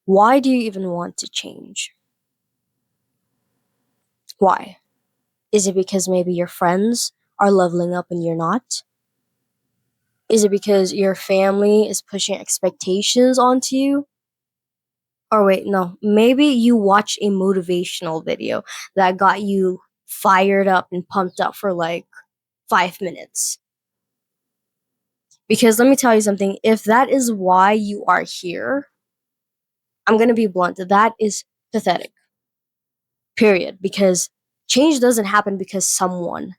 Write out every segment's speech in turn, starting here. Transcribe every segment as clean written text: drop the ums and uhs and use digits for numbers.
Why do you even want to change? Why? Is it because maybe your friends are leveling up and you're not? Is it because your family is pushing expectations onto you? Or wait, no. Maybe you watch a motivational video that got you fired up and pumped up for like 5 minutes. Because let me tell you something, if that is why you are here, I'm going to be blunt. That is pathetic. Period. Because change doesn't happen because someone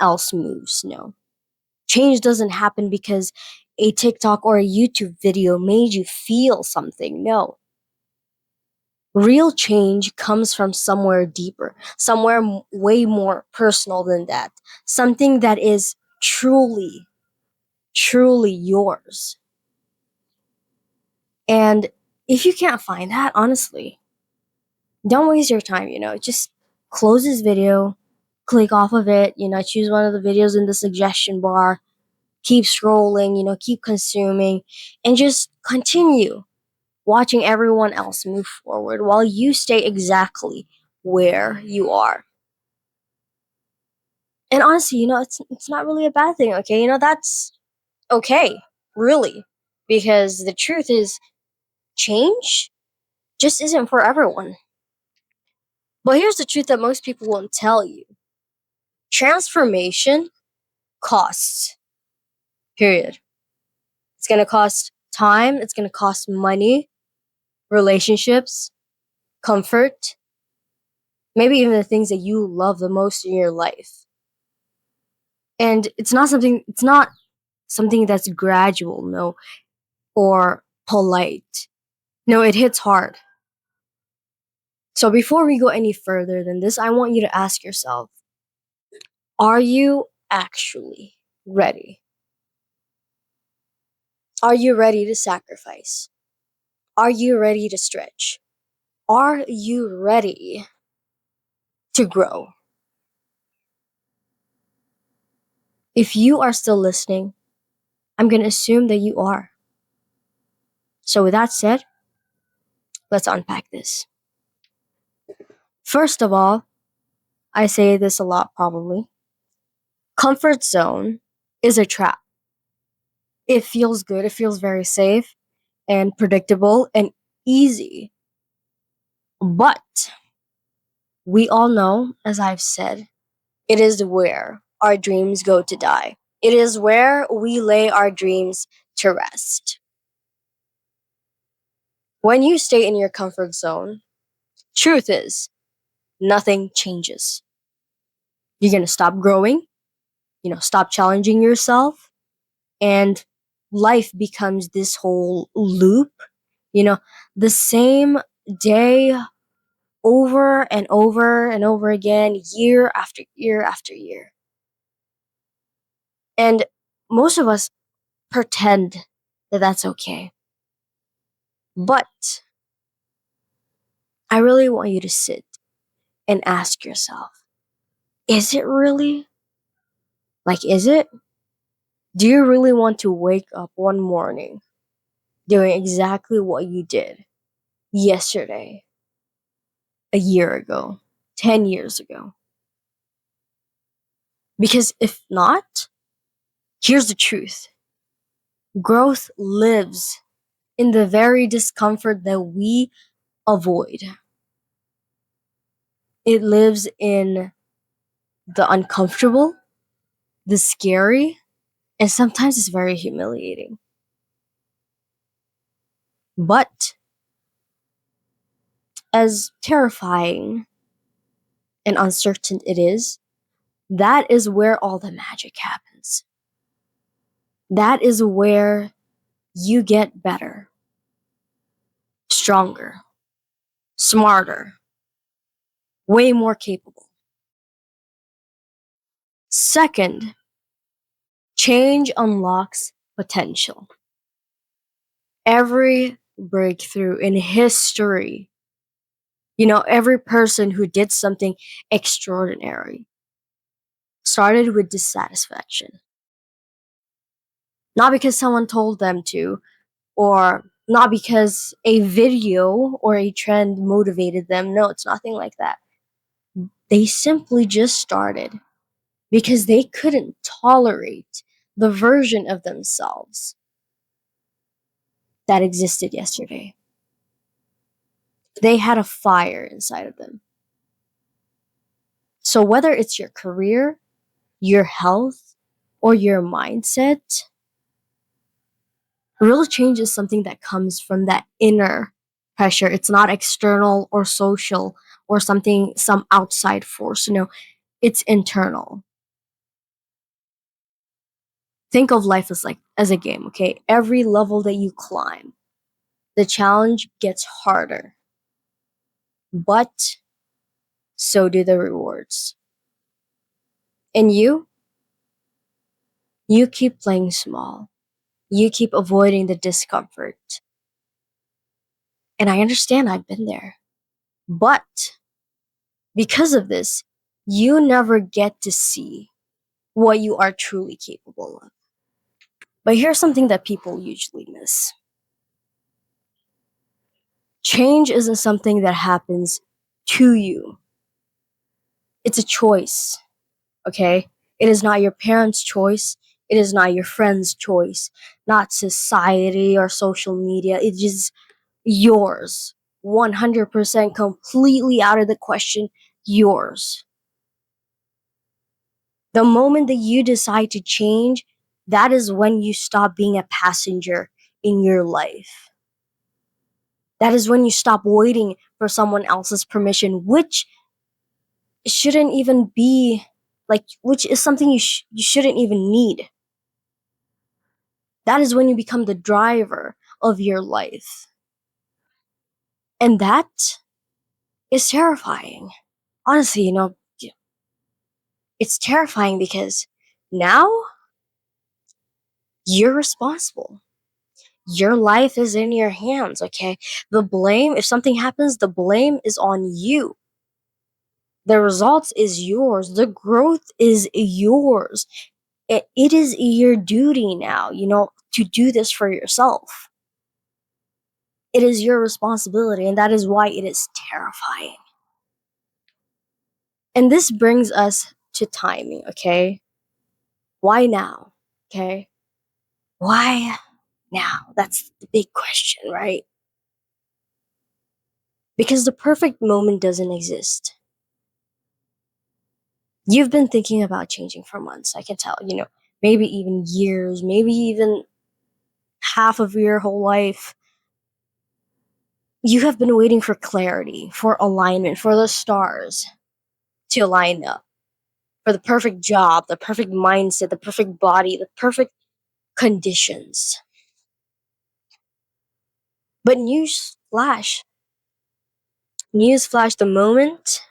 else moves. No. Change doesn't happen because a TikTok or a YouTube video made you feel something. No. Real change comes from somewhere deeper, somewhere way more personal than that. Something that is truly, truly yours. And if you can't find that, honestly, don't waste your time, just close this video, click off of it, choose one of the videos in the suggestion bar, keep scrolling, keep consuming, and just continue watching everyone else move forward while you stay exactly where you are. And honestly, it's not really a bad thing, okay? That's okay, really. Because the truth is, change just isn't for everyone. But here's the truth that most people won't tell you: transformation costs, period. It's gonna cost time, it's gonna cost money, relationships, comfort, maybe even the things that you love the most in your life. And it's not something that's gradual, no, or polite. No, it hits hard. So before we go any further than this, I want you to ask yourself, are you actually ready? Are you ready to sacrifice? Are you ready to stretch? Are you ready to grow? If you are still listening, I'm going to assume that you are. So with that said, let's unpack this. First of all, I say this a lot probably. Comfort zone is a trap. It feels good, it feels very safe and predictable and easy. But we all know, as I've said, it is where our dreams go to die. It is where we lay our dreams to rest. When you stay in your comfort zone, truth is, nothing changes. You're going to stop growing, stop challenging yourself, and life becomes this whole loop, you know, the same day over and over and over again, year after year after year. And most of us pretend that that's okay. But I really want you to sit and ask yourself, is it really? Like, is it? Do you really want to wake up one morning doing exactly what you did yesterday, a year ago, 10 years ago? Because if not, here's the truth: growth lives in the very discomfort that we avoid. It lives in the uncomfortable, the scary, and sometimes it's very humiliating. But as terrifying and uncertain it is, that is where all the magic happens. That is where you get better, stronger, smarter, way more capable. Second, change unlocks potential. Every breakthrough in history, every person who did something extraordinary started with dissatisfaction. Not because someone told them to, or Not because a video or a trend motivated them. No, it's nothing like that. They simply just started because they couldn't tolerate the version of themselves that existed yesterday. They had a fire inside of them. So, whether it's your career, your health, or your mindset, real change is something that comes from that inner pressure. It's not external or social or something, some outside force. No, it's internal. Think of life as as a game, okay? Every level that you climb, the challenge gets harder, but so do the rewards. And you keep playing small. You keep avoiding the discomfort. And I understand I've been there. But because of this, you never get to see what you are truly capable of. But here's something that people usually miss: change isn't something that happens to you, it's a choice, okay? It is not your parents' choice, it is not your friend's choice, not society or social media. It is yours. 100% completely out of the question, yours. The moment that you decide to change, that is when you stop being a passenger in your life. That is when you stop waiting for someone else's permission, which shouldn't even be which is something you shouldn't even need. That is when you become the driver of your life. And that is terrifying. Honestly, it's terrifying because now you're responsible. Your life is in your hands, okay? The blame, if something happens, the blame is on you. The results is yours. The growth is yours. It is your duty now, to do this for yourself. It is your responsibility, and that is why it is terrifying. And this brings us to timing, okay? Why now? Okay? Why now? That's the big question, right? Because the perfect moment doesn't exist. You've been thinking about changing for months, I can tell, maybe even years, maybe even half of your whole life. You have been waiting for clarity, for alignment, for the stars to align up, for the perfect job, the perfect mindset, the perfect body, the perfect conditions. But newsflash, the moment,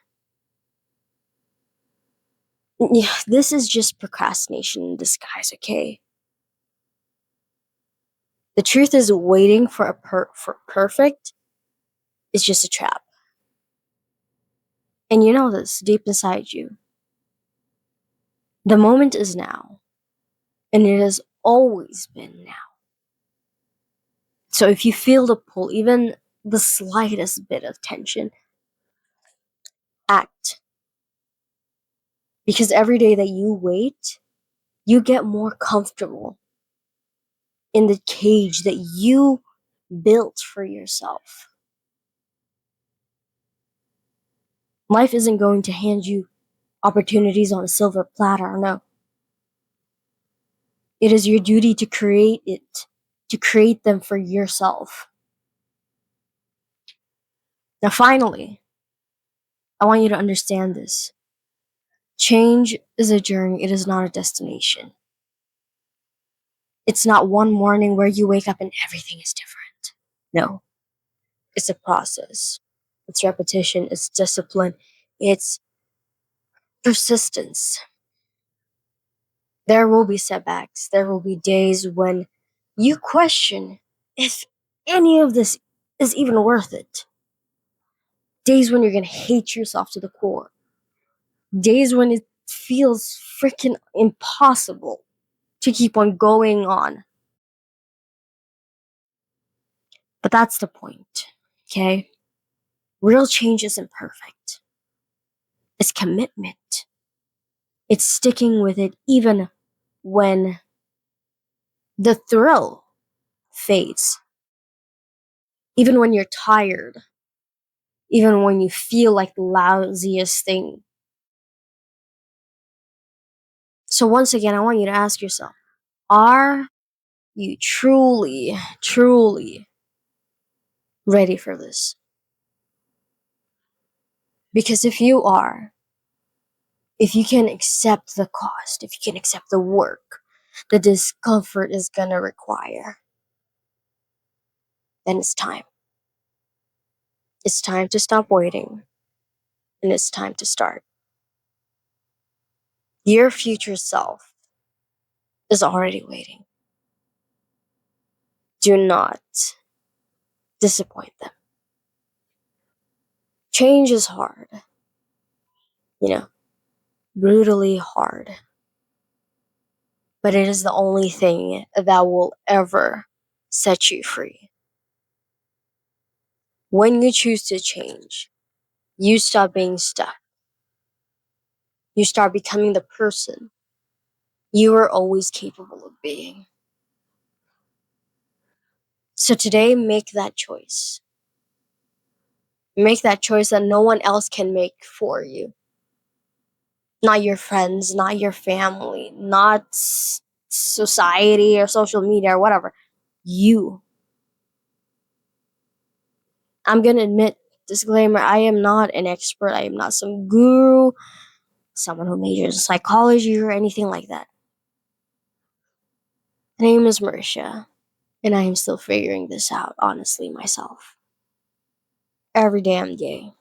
yeah, this is just procrastination in disguise, okay? The truth is, waiting for for perfect is just a trap. And you know this deep inside you. The moment is now, and it has always been now. So if you feel the pull, even the slightest bit of tension, act. Because every day that you wait, you get more comfortable in the cage that you built for yourself. Life isn't going to hand you opportunities on a silver platter, no. It is your duty to create it, to create them for yourself. Now, finally, I want you to understand this. Change is a journey, it is not a destination. It's not one morning where you wake up and everything is different. No, it's a process. It's repetition, it's discipline, it's persistence. There will be setbacks, there will be days when you question if any of this is even worth it. Days when you're gonna hate yourself to the core. Days when it feels freaking impossible to keep on going on. But that's the point, okay? Real change isn't perfect. It's commitment. It's sticking with it even when the thrill fades, even when you're tired, even when you feel like the lousiest thing. So, once again, I want you to ask yourself, are you truly, truly ready for this? Because if you are, if you can accept the cost, if you can accept the work, the discomfort is gonna require, then it's time. It's time to stop waiting, and it's time to start. Your future self is already waiting. Do not disappoint them. Change is hard, you know, brutally hard, but it is the only thing that will ever set you free. When you choose to change, you stop being stuck. You start becoming the person you were always capable of being. So today, make that choice. Make that choice that no one else can make for you. Not your friends, not your family, not society or social media or whatever. You. I'm gonna admit, disclaimer, I am not an expert. I am not some guru, someone who majors in psychology or anything like that. My name is Marisha, and I am still figuring this out, honestly, myself. Every damn day.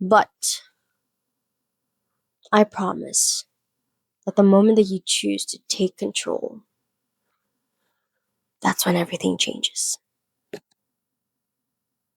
But I promise that the moment that you choose to take control, that's when everything changes.